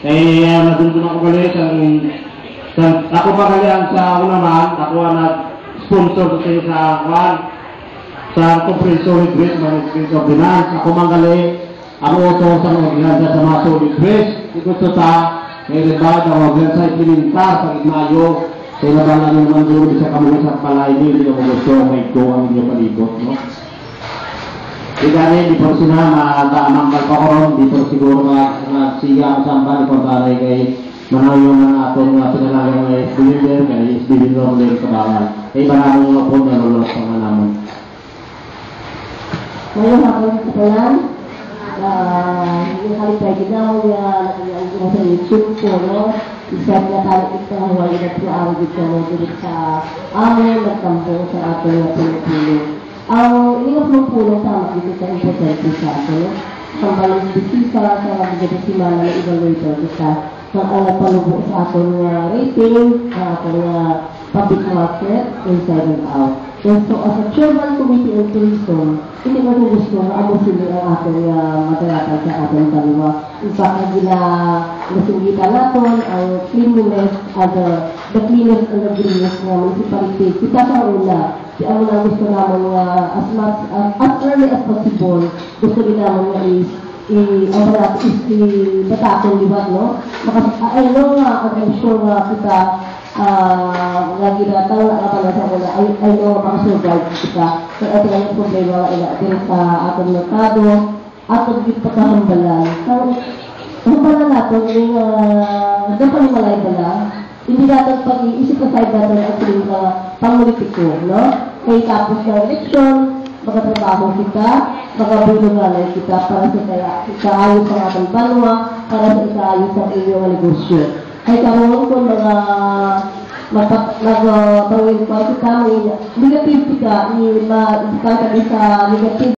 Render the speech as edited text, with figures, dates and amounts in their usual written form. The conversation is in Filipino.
Kaya nandun ako gali ako pa gali sa ako naman, ako ang nag-sponsor sa Comprehensive Grace Management of Finance. Ako manggali, ako ito sa organisa sa mga solid grace. Ito sa may rebad ang organisa ipilintar sa Ignayo. Kaya nabala nyo naman doon sa kamuha sa palay nyo, hindi mo gusto may go ang inyong palibot, no? Di po sila mataamang kalpakoron, di po siguro magsiga ang samba, di po taray kay manayong ng atong pinalagang na SDB, kay SDB lang din kabangan. Kaya iba namin nga po nalulot sa mga naman. Ngayon ako sa kalan, yung kalipay ginaw yung sa YouTube ko, no? Isang nakalit ito ang wali na pinaawag ito mo dito sa amin, nagtampo sa ating na Pilipino. Ang ilang pulong tama dito sa importante sa atin, ang balang bisita sa mga simana na evaluator kita, ang alam palubo sa ating rating, ang ating public market, inside and out. And so, as a chairman committee on tourism, hindi ko gusto na abusin ang ating madaratan sa ating dalawa. In fact, nasinggita natin ang cleanliness the cleanest and the greenest ng municipality. Kita sa una, ang na gusto namin as early as possible, gusto din namin na batakong liwat, no? I'm sure kita lagi datang na sa mula ay makasurvive kita. Kaya ito lang yung problema din sa atong merkado, atong pagkakambalan. Ang pala natin, yung dapat malay bala, hindi natin pag-iisip na side natin ang tuwing pang-politiko, no? Kaya tapos ng eleksyon, magkatrabaho kita, magkabulungan kita para sa ikaayos ang ating banwa, para sa ikaayos ang inyong negosyo. Kaya karoon ko nag-tawin pa kita, may negative kita, sa negative